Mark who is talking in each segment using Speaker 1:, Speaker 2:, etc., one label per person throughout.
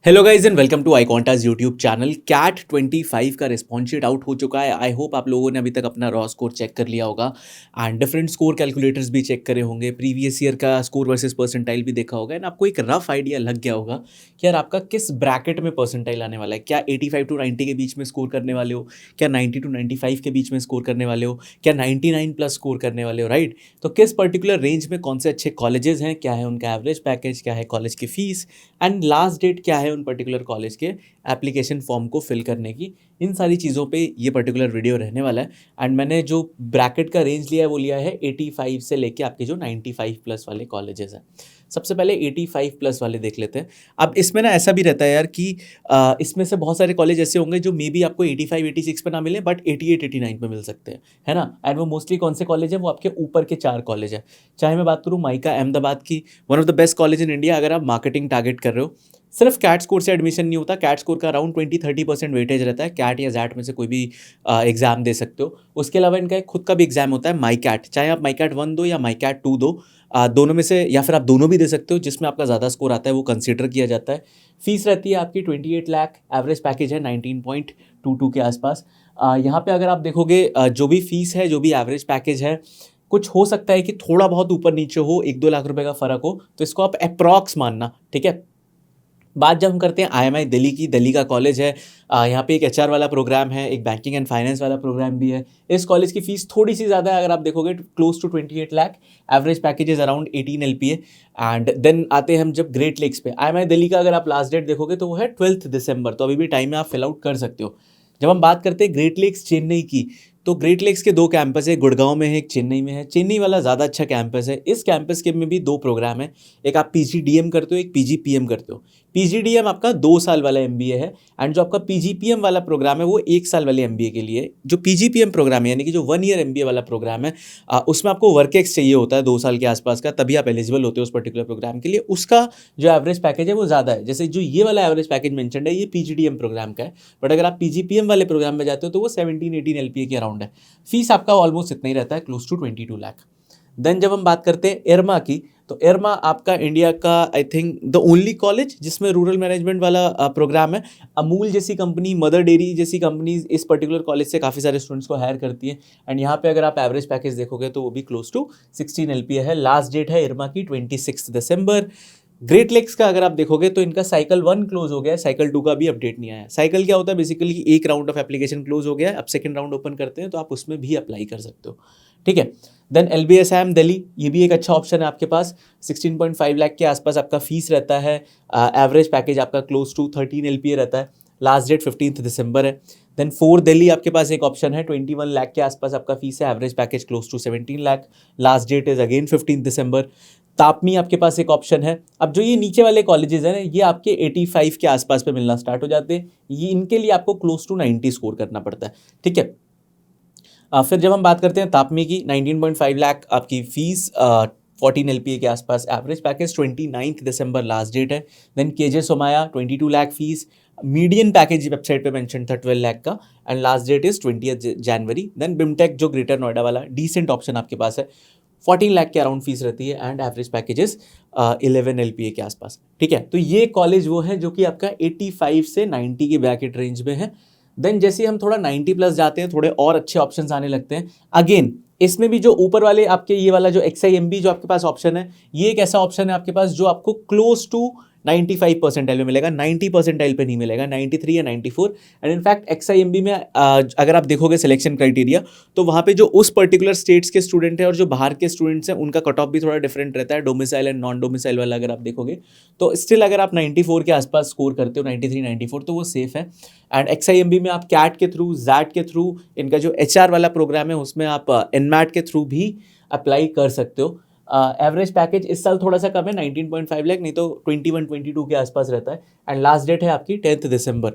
Speaker 1: Hello guys and welcome to आईकॉन्टास YouTube channel. CAT 25 का response sheet out हो चुका है। आई होप आप लोगों ने अभी तक अपना रॉ स्कोर चेक कर लिया होगा एंड डिफरेंट स्कोर कैलकुलेटर्स भी चेक करे होंगे, प्रीवियस ईयर का स्कोर वर्सेस परसेंटाइल भी देखा होगा एंड आपको एक रफ आइडिया लग गया होगा कि यार आपका किस ब्रैकेट में परसेंटाइल आने वाला है। क्या 85 टू 90 के बीच में स्कोर करने वाले हो, क्या 90 टू 95 के बीच में स्कोर करने वाले हो, क्या 99 प्लस स्कोर करने वाले हो, राइट। तो किस पर्टिकुलर रेंज में कौन से अच्छे कॉलेजेस हैं, क्या है उनका एवरेज पैकेज, क्या है कॉलेज की फीस एंड लास्ट डेट क्या है उन पर्टिकुलर कॉलेज के एप्लीकेशन फॉर्म को फिल करने की। इन सारी चीज़ों पे ये पर्टिकुलर वीडियो रहने वाला है एंड मैंने जो ब्रैकेट का रेंज लिया है वो लिया है 85 से लेके आपके जो 95 प्लस वाले कॉलेजेस हैं। सबसे पहले 85 प्लस वाले देख लेते हैं। अब इसमें ना ऐसा भी रहता है यार कि इसमें से बहुत सारे कॉलेज ऐसे होंगे जो मे बी आपको 85 86 पे ना मिले बट 88 89 पे मिल सकते हैं, है ना। एंड वो मोस्टली कौन से कॉलेज हैं, वो आपके ऊपर के 4 कॉलेज हैं। चाहे मैं बात करूँ माइका अहमदाबाद की, one of the best college in India. अगर आप मार्केटिंग टारगेट कर रहे हो, सिर्फ कैट स्कोर से एडमिशन नहीं होता। कैट स्कोर का अराउंड 20-30% वेटेज रहता है। कैट या जैट में से कोई भी एग्जाम दे सकते हो। उसके अलावा इनका एक खुद का भी एग्जाम होता है माई कैट। चाहे आप माई कैट 1 दो या माई कैट 2 दो, दोनों में से, या फिर आप दोनों भी दे सकते हो। जिसमें आपका ज़्यादा स्कोर आता है वो कंसिडर किया जाता है। फीस रहती है आपकी 28 लाख, एवरेज पैकेज है 19.22 के आसपास। यहाँ पे अगर आप देखोगे जो भी फीस है, जो भी एवरेज पैकेज है, कुछ हो सकता है कि थोड़ा बहुत ऊपर नीचे हो, 1-2 लाख रुपए का फर्क हो, तो इसको आप अप्रॉक्स मानना, ठीक है। बात जब हम करते हैं आईएमआई दिल्ली की, दिल्ली का कॉलेज है। यहाँ पे एक एचआर वाला प्रोग्राम है, एक बैंकिंग एंड फाइनेंस वाला प्रोग्राम भी है। इस कॉलेज की फीस थोड़ी सी ज़्यादा है, अगर आप देखोगे close to 28 lakh. Average package is around 18 LPA। And then आते हैं हम जब ग्रेट लेक्स पे। आईएमआई दिल्ली का अगर आप लास्ट डेट देखोगे तो वो है 12 दिसंबर, तो अभी भी टाइम है, आप फिल आउट कर सकते हो। जब हम बात करते हैं ग्रेट लेक्स चेन्नई की, तो ग्रेट लेक्स के 2 कैंपस है, गुड़गांव में है, एक चेन्नई में है। चेन्नई वाला ज़्यादा अच्छा कैंपस है। इस कैंपस के में भी 2 प्रोग्राम है, एक आप PGDM करते हो, एक PGPM करते हो। PGDM आपका 2 साल वाला MBA है एंड जो आपका PGPM वाला प्रोग्राम है वो 1 साल वाले MBA के लिए। जो PGPM प्रोग्राम है यानी कि जो 1 ईयर MBA वाला प्रोग्राम है, उसमें आपको वर्क एक्स चाहिए होता है 2 साल के आसपास का, तभी आप एलिजिबल होते हो उस पर्टिकुलर प्रोग्राम के लिए। उसका जो एवरेज पैकेज है वो ज़्यादा है। जैसे जो ये वाला एवरेज पैकेज मेंशन्ड है ये PGDM प्रोग्राम का है, बट अगर आप PGPM वाले प्रोग्राम में जाते हो तो वो 17-18 LPA के अराउंड है। फीस आपका ऑलमोस्ट इतना ही रहता है, क्लोज टू 22 लाख। देन जब हम बात करते हैं एरमा की, तो एरमा आपका इंडिया का I think the only college जिसमें रूरल मैनेजमेंट वाला प्रोग्राम है। अमूल जैसी कंपनी, मदर डेयरी जैसी कंपनीज इस पर्टिकुलर कॉलेज से काफ़ी सारे स्टूडेंट्स को हायर करती है एंड यहाँ पे अगर आप एवरेज पैकेज देखोगे तो वो भी क्लोज टू 16 LPA है। लास्ट डेट है एरमा की 26 दिसंबर। ग्रेट लेक्स का अगर आप देखोगे तो इनका साइकिल 1 क्लोज हो गया है, साइकिल 2 का भी अपडेट नहीं आया है। साइकिल क्या होता है बेसिकली, एक राउंड ऑफ एप्लीकेशन क्लोज हो गया है, अब सेकंड राउंड ओपन करते हैं तो आप उसमें भी अप्लाई कर सकते हो, ठीक है। देन LBSIM दिल्ली, ये भी एक अच्छा ऑप्शन है आपके पास। 16.5 लाख के आसपास आपका फीस रहता है। एवरेज पैकेज आपका क्लोज टू 13 LPA रहता है। लास्ट डेट 15 दिसंबर है। देन 4 दिल्ली आपके पास एक ऑप्शन है, 21 लाख के आसपास आपका फीस है, average package close to 17 lakh. Last date is again 15 December. TAPMI आपके पास एक ऑप्शन है। अब जो ये नीचे वाले कॉलेजेस हैं ना, ये आपके 85 के आसपास पे मिलना स्टार्ट हो जाते हैं। ये इनके लिए आपको क्लोज टू 90 स्कोर करना पड़ता है, ठीक है। फिर जब हम बात करते हैं तापमी की, 19.5 लाख आपकी फीस, 14 LPA के आसपास एवरेज पैकेज, 29 दिसंबर लास्ट डेट है। Then KJ Somaiya 22 lakh fees, median package website पे मेंशन था 12 लाख का and last date is 20 January. Then BIMTECH जो ग्रेटर नोएडा वाला डिसेंट ऑप्शन आपके पास है, 14 लाख के अराउंड फीस रहती है एंड एवरेज पैकेजेस 11 LPA के आसपास, ठीक है। तो ये कॉलेज वो है जो कि आपका 85 से 90 की ब्रैकेट रेंज में है। देन जैसे हम थोड़ा 90 प्लस जाते हैं, थोड़े और अच्छे ऑप्शंस आने लगते हैं। अगेन इसमें भी जो ऊपर वाले आपके ये वाला जो XIMB जो आपके पास ऑप्शन है, ये एक ऐसा ऑप्शन है आपके पास जो आपको क्लोज टू 95 परसेंटाइल में मिलेगा, 90 परसेंटाइल पे नहीं मिलेगा, 93 या 94। एंड इनफैक्ट XIMB में अगर आप देखोगे सिलेक्शन क्राइटेरिया, तो वहाँ पे जो उस पर्टिकुलर स्टेट्स के स्टूडेंट हैं और जो बाहर के स्टूडेंट्स हैं उनका कट ऑफ भी थोड़ा डिफरेंट रहता है, डोमिसाइल एंड नॉन डोमिसाइल वाला अगर आप देखोगे। तो स्टिल अगर आप 94 के आसपास स्कोर करते हो, 93 94, तो वो सेफ है। एंड XIMB में आप कैट के थ्रू, जैट के थ्रू, इनका जो HR वाला प्रोग्राम है उसमें आप NMAT के थ्रू भी अप्लाई कर सकते हो। एवरेज पैकेज इस साल थोड़ा सा कम है, 19.5 लाख, नहीं तो 21-22 के आसपास रहता है एंड लास्ट डेट है आपकी 10 दिसंबर।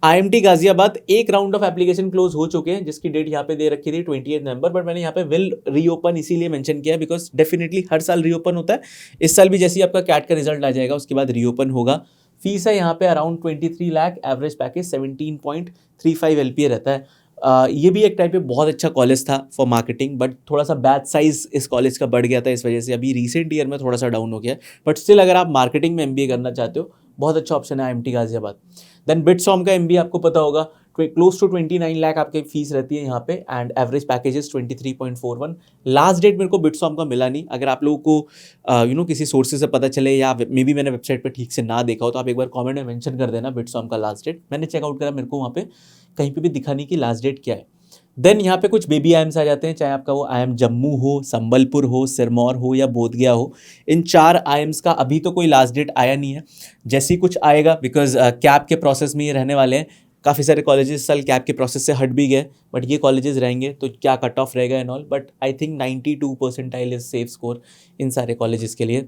Speaker 1: IMT गाजियाबाद, एक राउंड ऑफ एप्लीकेशन क्लोज हो चुके हैं जिसकी डेट यहाँ पे दे रखी थी 28 नवंबर, बट मैंने यहाँ पे विल रीओपन इसीलिए मेंशन किया बिकॉज डेफिनेटली हर साल रीओपन होता है। इस साल भी जैसे ही आपका कैट का रिजल्ट आ जाएगा उसके बाद रीओपन होगा। फीस है यहाँ पे around 23 lakh, average package 17.35 LPA रहता है। ये भी एक टाइप पे बहुत अच्छा कॉलेज था फॉर मार्केटिंग, बट थोड़ा सा बैच साइज इस कॉलेज का बढ़ गया था, इस वजह से अभी रिसेंट ईयर में थोड़ा सा डाउन हो गया है। बट स्टिल अगर आप मार्केटिंग में MBA करना चाहते हो, बहुत अच्छा ऑप्शन है IMT गाजियाबाद। देन बिट्सॉम का MBA आपको पता होगा, क्लोज टू 29 लाख आपकी फीस रहती है यहाँ पे, and average packages 23.41। Last date मेरे को बिट्सॉम का मिला नहीं, अगर आप लोगों को किसी सोर्सेज से पता चले या मे बी मैंने वेबसाइट पे ठीक से ना देखा हो तो आप एक बार कमेंट में मेंशन कर देना बिट्सॉम का लास्ट डेट। मैंने चेकआउट करा, मेरे को वहाँ पे कहीं पे भी दिखा नहीं कि लास्ट डेट क्या है। देन यहाँ पे कुछ बेबी IIMs आ जाते हैं, चाहे आपका वो IIM जम्मू हो, संबलपुर हो, सिरमौर हो या बोधगया हो। इन 4 IIMs का अभी तो कोई लास्ट डेट आया नहीं है, जैसे ही कुछ आएगा, बिकॉज कैप के प्रोसेस में ये रहने वाले हैं। काफ़ी सारे कॉलेजेस इस साल कैप के प्रोसेस से हट भी गए, बट ये कॉलेजेस रहेंगे तो क्या कट ऑफ रहेगा and all, but I think 92 percentile is safe score in सारे कॉलेजेस के लिए।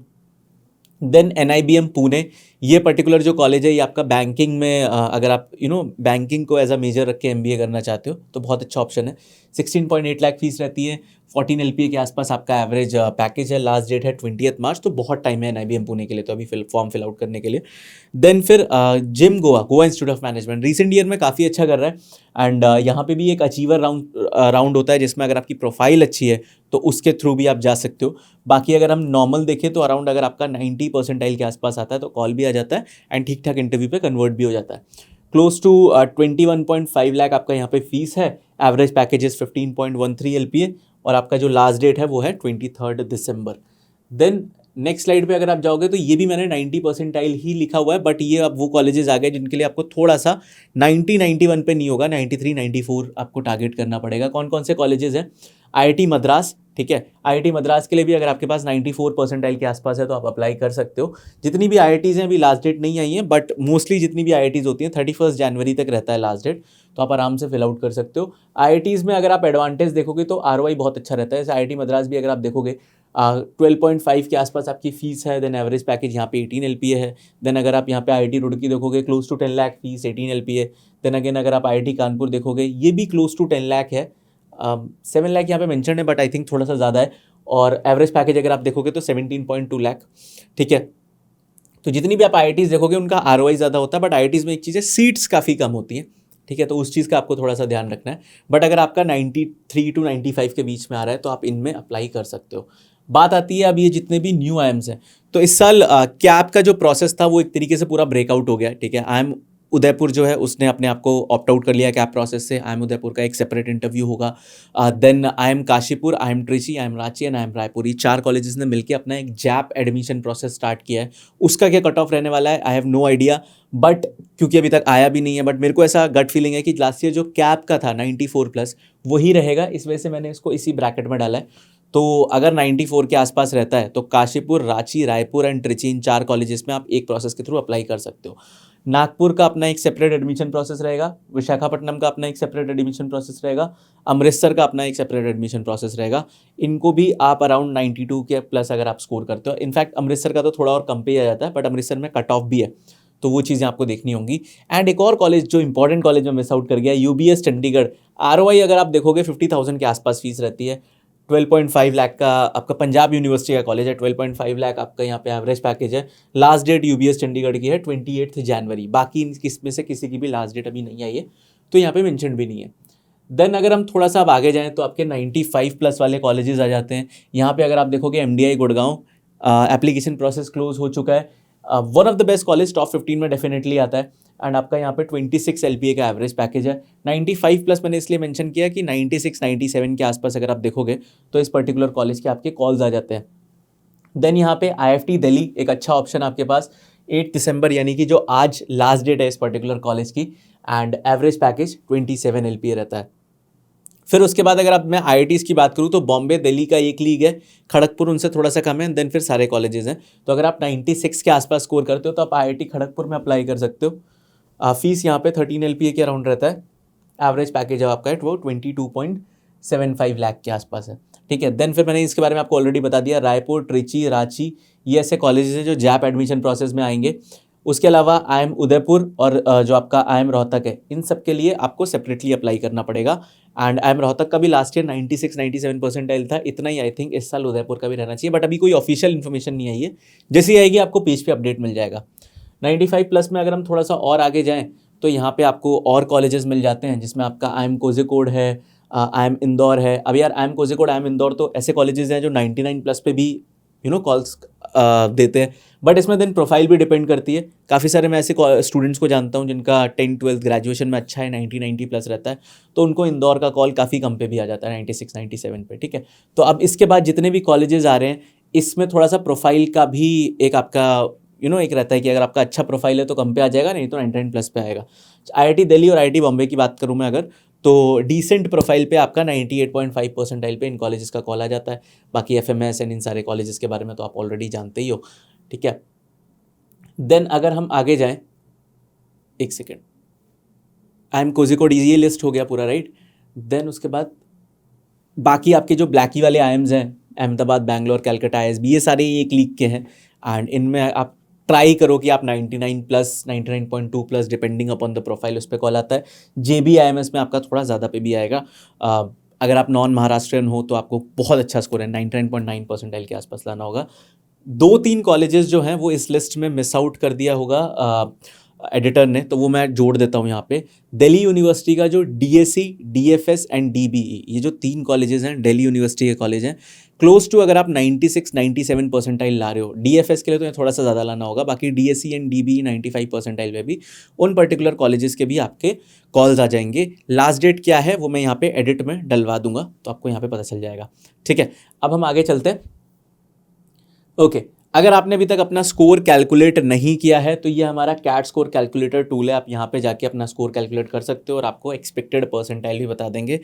Speaker 1: देन NIBM पुणे, ये पर्टिकुलर जो कॉलेज है ये आपका बैंकिंग में अगर आप बैंकिंग को एज अ मेजर रख के MBA करना चाहते हो तो बहुत अच्छा ऑप्शन है। 16.8 लाख फीस रहती है, 14 LPA के आसपास आपका एवरेज पैकेज है, लास्ट डेट है 20 मार्च, तो बहुत टाइम है NIBM पुणे के लिए तो अभी फॉर्म फिल आउट करने के लिए। देन फिर gym Goa institute of management recent year में काफ़ी अच्छा कर रहा है, एंड यहाँ पे भी एक अचीवर राउंड होता है जिसमें अगर आपकी प्रोफाइल अच्छी है तो उसके थ्रू भी आप जा सकते हो। बाकी अगर हम नॉर्मल देखें तो अराउंड अगर आपका 90 परसेंटाइल के आसपास आता है तो कॉल भी आ जाता है एंड ठीक ठाक इंटरव्यू पे कन्वर्ट भी हो जाता है। क्लोज टू 21.5 लाख आपका यहाँ पे फीस है, एवरेज पैकेजेस 15.13 LPA, और आपका जो लास्ट डेट है वो है 23 दिसंबर। देन नेक्स्ट स्लाइड पे अगर आप जाओगे तो ये भी मैंने 90 परसेंटाइल ही लिखा हुआ है, बट ये अब वो कॉलेजेस आ गए जिनके लिए आपको थोड़ा सा 91 पे नहीं होगा, 93-94 आपको टारगेट करना पड़ेगा। कौन कौन से कॉलेजेस हैं? IIT मद्रास, ठीक है, IIT मद्रास के लिए भी अगर आपके पास 94 परसेंटाइल के आसपास है तो आप अप्लाई कर सकते हो। जितनी भी IITs हैं अभी लास्ट डेट नहीं आई है, बट मोस्टली जितनी भी IITs होती हैं 31 जनवरी तक रहता है लास्ट डेट, तो आप आराम से फिल आउट कर सकते हो। IITs में अगर आप एडवांटेज देखोगे तो ROI बहुत अच्छा रहता है, जैसे IIT मद्रास भी अगर आप देखोगे 12.5 के आसपास आपकी फीस है, देन एवरेज पैकेज यहाँ पे 18 LPA है। देन अगर आप यहाँ पे IIT रुड़की देखोगे close to 10 lakh fees, 18 LPA। Then again अगर आप IIT कानपुर देखोगे ये भी क्लोज टू 10 लाख है, 7 लाख यहाँ पे मेंशन है बट आई थिंक थोड़ा सा ज़्यादा है, और एवरेज पैकेज अगर आप देखोगे तो 17.2 लाख, ठीक है। तो जितनी भी आप IITs देखोगे उनका ROI ज़्यादा होता है, बट IITs में एक चीज़ है सीट्स काफ़ी कम होती हैं, ठीक है, तो उस चीज़ का आपको थोड़ा सा ध्यान रखना है। बट अगर आपका 93 to 95 के बीच में आ रहा है तो आप इनमें अप्लाई कर सकते हो। बात आती है अब ये जितने भी न्यू IIMs हैं, तो इस साल कैप का जो प्रोसेस था वो एक तरीके से पूरा ब्रेकआउट हो गया, ठीक है। IIM उदयपुर जो है उसने अपने आप को ऑप्ट आउट कर लिया कैप प्रोसेस से, IIM उदयपुर का एक सेपरेट इंटरव्यू होगा। Then IIM Kashipur, IIM Trichy, IIM Ranchi and IIM Raipur, ये 4 कॉलेजेस ने मिलकर अपना एक जैप एडमिशन प्रोसेस स्टार्ट किया है। उसका क्या कट ऑफ रहने वाला है I have no idea, but क्योंकि अभी तक आया भी नहीं है, बट मेरे को ऐसा गट फीलिंग है कि लास्ट ईयर जो कैप का था 94+ वही रहेगा, इस वजह से मैंने इसको इसी ब्रैकेट में डाला है। तो अगर 94 के आसपास रहता है तो Kashipur, Ranchi, Raipur and Trichy, in 4 colleges में आप एक प्रोसेस के थ्रू अप्लाई कर सकते हो। नागपुर का अपना एक सेपरेट एडमिशन प्रोसेस रहेगा, विशाखापट्टनम का अपना एक सेपरेट एडमिशन प्रोसेस रहेगा, अमृतसर का अपना एक सेपरेट एडमिशन प्रोसेस रहेगा। इनको भी आप अराउंड 92 के प्लस अगर आप स्कोर करते हो, इनफैक्ट अमृतसर का तो थोड़ा और कम पे ही आ जाता है, बट अमृतसर में कट ऑफ भी है, तो वो चीज़ें आपको देखनी होंगी। एंड एक और कॉलेज जो इंपॉर्टेंट कॉलेज में मिस आउट कर गया, UBS चंडीगढ़। ROI अगर आप देखोगे 50,000 के आसपास फीस रहती है, 12.5 लाख का आपका पंजाब यूनिवर्सिटी का कॉलेज है, 12.5 लाख आपका यहाँ पे एवरेज पैकेज है। लास्ट डेट UBS चंडीगढ़ की है 28 जनवरी, बाकी किसमें से किसी की भी लास्ट डेट अभी नहीं आई है, तो यहाँ पे मेंशन भी नहीं है। देन अगर हम थोड़ा सा अब आगे जाएँ तो आपके 95+ वाले कॉलेजेस आ जाते हैं। यहाँ पे अगर आप देखोगे MDI Gurgaon, application process close हो चुका है, one of the best college, top 15 में डेफिनेटली आता है, एंड आपका यहाँ पे 26 LPA का एवरेज पैकेज है। 95+ मैंने इसलिए मेंशन किया कि 96-97 के आसपास अगर आप देखोगे तो इस पर्टिकुलर कॉलेज के आपके कॉल्स आ जाते हैं। देन यहाँ पे IFT दिल्ली एक अच्छा ऑप्शन आपके पास, 8 दिसंबर यानी कि जो आज लास्ट डेट है इस पर्टिकुलर कॉलेज की, एंड एवरेज पैकेज 27 LPA रहता है। फिर उसके बाद अगर आप मैं IITs की बात करूँ तो बॉम्बे दिल्ली का एक लीग है, खड़गपुर उनसे थोड़ा सा कम है, देन फिर सारे कॉलेजेस हैं। तो अगर आप 96 के आसपास स्कोर करते हो तो आप IIT खड़गपुर में अप्लाई कर सकते हो। फीस यहाँ पे 13 LPA के अराउंड रहता है, एवरेज पैकेज जब आपका है वो 22.75 लाख के आसपास है, ठीक है। देन फिर मैंने इसके बारे में आपको ऑलरेडी बता दिया, रायपुर, ट्रिची, रांची, ये ऐसे कॉलेजेस हैं जो जैप एडमिशन प्रोसेस में आएंगे। उसके अलावा IIM उदयपुर और जो आपका IIM रोहतक है, इन सब के लिए आपको सेपरेटली अप्लाई करना पड़ेगा। एंड IIM रोहतक का भी लास्ट ईयर 96-97 परसेंटाइल था, इतना ही आई थिंक इस साल उदयपुर का भी रहना चाहिए, बट अभी कोई ऑफिशियल इन्फॉर्मेशन नहीं आई है, जैसी आएगी आपको पेज पे अपडेट मिल जाएगा। 95+ में अगर हम थोड़ा सा और आगे जाएँ तो यहाँ पे आपको और कॉलेजेस मिल जाते हैं, जिसमें आपका IIM कोझिकोड है, IIM इंदौर है। अब यार IIM कोझिकोड, IIM इंदौर तो ऐसे कॉलेजेस हैं जो 99+ पे भी कॉल्स देते हैं। बट इसमें देन प्रोफाइल भी डिपेंड करती है। काफ़ी सारे मैं ऐसे स्टूडेंट्स को जानता हूँ जिनका 10th-12th ग्रेजुएशन में अच्छा है, 90 प्लस रहता है, तो उनको इंदौर का कॉल काफ़ी कम पे भी आ जाता है, 96-97 पे, ठीक है। तो अब इसके बाद जितने भी कॉलेजेस आ रहे हैं, इसमें थोड़ा सा प्रोफाइल का भी एक आपका एक रहता है कि अगर आपका अच्छा प्रोफाइल है तो कम पे आ जाएगा, नहीं तो 99 प्लस पे आएगा। IIT दिल्ली और IIT बॉम्बे की बात करूँ मैं अगर, तो डिसेंट प्रोफाइल पे आपका 98.5 परसेंटाइल पे इन कॉलेजेस का कॉल आ जाता है। बाकी FMS एंड इन सारे कॉलेजेस के बारे में तो आप ऑलरेडी जानते ही हो, ठीक है। देन अगर हम आगे जाएं, एक सेकेंड, IIM कोझिकोड ये लिस्ट हो गया पूरा, राइट। देन उसके बाद बाकी आपके जो ब्लैकी वाले IIMs हैं, अहमदाबाद, बैंगलोर, कैलकाटा, ISB, ये सारे एक लीग के हैं। एंड इनमें आप ट्राई करो कि आप 99 plus, 99.2 plus, depending upon the profile, उस पर कॉल आता है। JB IMS में आपका थोड़ा ज़्यादा पे भी आएगा। अगर आप नॉन महाराष्ट्रियन हो तो आपको बहुत अच्छा स्कोर है, 99.9 परसेंटाइल के आसपास लाना होगा। 2-3 कॉलेजेस जो हैं वो इस लिस्ट में मिस आउट कर दिया होगा एडिटर ने, तो वो मैं जोड़ देता हूँ यहाँ पे। दिल्ली यूनिवर्सिटी का जो DSC, DFS एंड DBE, ये जो 3 कॉलेजेस हैं दिल्ली यूनिवर्सिटी के कॉलेज हैं, क्लोज टू अगर आप 96-97 परसेंटाइल ला रहे हो, DFS के लिए तो ये थोड़ा सा ज़्यादा लाना होगा, बाकी DSC एंड DBE 95 परसेंटाइल में भी उन पर्टिकुलर कॉलेजेस के भी आपके कॉल्स आ जाएंगे। लास्ट डेट क्या है वो मैं यहाँ पे एडिट में डलवा दूंगा, तो आपको यहाँ पे पता चल जाएगा, ठीक है। अब हम आगे चलते हैं। ओके, अगर आपने अभी तक अपना स्कोर कैलकुलेट नहीं किया है तो ये हमारा कैट स्कोर कैलकुलेटर टूल है। आप यहाँ पे जाके अपना स्कोर कैलकुलेट कर सकते हो और आपको एक्सपेक्टेड परसेंटाइल भी बता देंगे।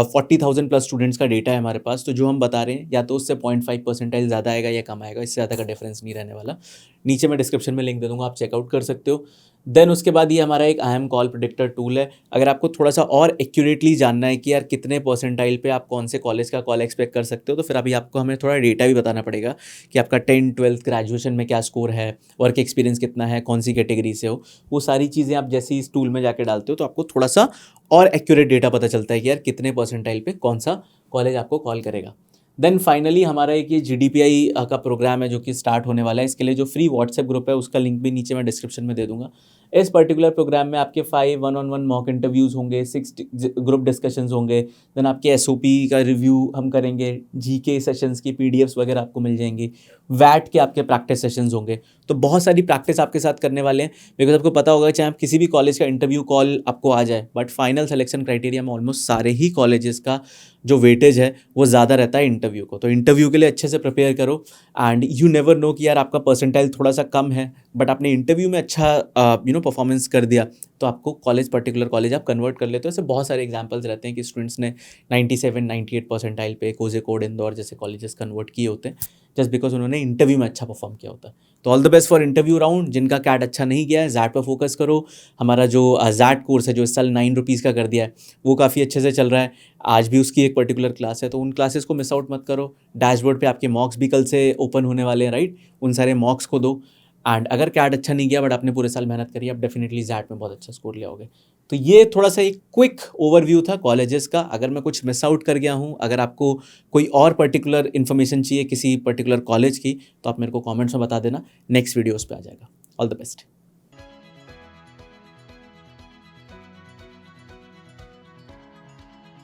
Speaker 1: 40,000 प्लस स्टूडेंट्स का डेटा है हमारे पास, तो जो हम बता रहे हैं या तो उससे 0.5 परसेंटाइल ज़्यादा आएगा या कम आएगा, इससे ज़्यादा का डिफरेंस नहीं रहने वाला। नीचे मैं डिस्क्रिप्शन में लिंक दे दूँगा, आप चेकआउट कर सकते हो। देन उसके बाद ये हमारा एक IIM कॉल प्रेडिक्टर टूल है। अगर आपको थोड़ा सा और एक्यूरेटली जानना है कि यार कितने परसेंटाइल पे आप कौन से कॉलेज का कॉल एक्सपेक्ट कर सकते हो, तो फिर अभी आपको हमें थोड़ा डेटा भी बताना पड़ेगा कि आपका 10th-12th ग्रेजुएशन में क्या स्कोर है, वर्क एक्सपीरियंस कितना है, कौन सी कैटेगरी से हो। वो सारी चीज़ें आप जैसे ही इस टूल में जाके डालते हो तो आपको थोड़ा सा और एक्यूरेट डेटा पता चलता है कि यार कितने परसेंटाइल पे कौन सा कॉलेज आपको कॉल करेगा। देन फाइनली हमारा एक ये GDPI का प्रोग्राम है जो कि स्टार्ट होने वाला है। इसके लिए जो फ्री व्हाट्सएप ग्रुप है उसका लिंक भी नीचे मैं डिस्क्रिप्शन में दे दूंगा। इस पर्टिकुलर प्रोग्राम में आपके 5 1-on-1 मॉक इंटरव्यूज़ होंगे, 6 ग्रुप डिस्कशंस होंगे। देन आपके SOP का रिव्यू हम करेंगे, GK सेशंस की PDFs वगैरह आपको मिल जाएंगी, वैट के आपके प्रैक्टिस सेशंस होंगे। तो बहुत सारी प्रैक्टिस आपके साथ करने वाले हैं, बिकॉज आपको पता होगा चाहे आप किसी भी कॉलेज का इंटरव्यू कॉल आपको आ जाए, बट फाइनल सिलेक्शन क्राइटेरिया में ऑलमोस्ट सारे ही कॉलेजेस का जो वेटेज है वो ज़्यादा रहता है इंटरव्यू को। तो इंटरव्यू के लिए अच्छे से प्रिपेयर करो। एंड यू नेवर नो कि यार आपका परसेंटाइल थोड़ा सा कम है बट आपने इंटरव्यू में अच्छा परफॉर्मेंस कर दिया, तो आपको पर्टिकुलर कॉलेज आप कन्वर्ट कर लेते हो। ऐसे बहुत सारे एग्जांपल्स रहते हैं कि स्टूडेंट्स ने 97-98 परसेंटाइल पे कोझिकोड, इंदौर जैसे कॉलेजेस कन्वर्ट किए होते हैं जस्ट बिकॉज उन्होंने इंटरव्यू में अच्छा परफॉर्म किया होता है। तो all the best for interview round. जिनका कैट अच्छा नहीं गया है, जैट पर फोकस करो। हमारा जो जैट कोर्स है जो इस साल 9 रुपीज़ का कर दिया है वो काफ़ी अच्छे से चल रहा है। आज भी उसकी एक पर्टिकुलर क्लास है, तो उन क्लासेस को मिस आउट मत करो। डैशबोर्ड पे आपके मॉक्स भी कल से ओपन होने वाले हैं, राइट। उन सारे मॉक्स को दो। एंड अगर कैट अच्छा नहीं गया बट आपने पूरे साल मेहनत करी, आप डेफिनेटली जैट में बहुत अच्छा स्कोर ले आओगे। तो ये थोड़ा सा एक क्विक ओवरव्यू था कॉलेजेस का। अगर मैं कुछ मिस आउट कर गया हूँ, अगर आपको कोई और पर्टिकुलर इन्फॉर्मेशन चाहिए किसी पर्टिकुलर कॉलेज की, तो आप मेरे को कमेंट्स में बता देना, नेक्स्ट वीडियोस पे आ जाएगा। All the best.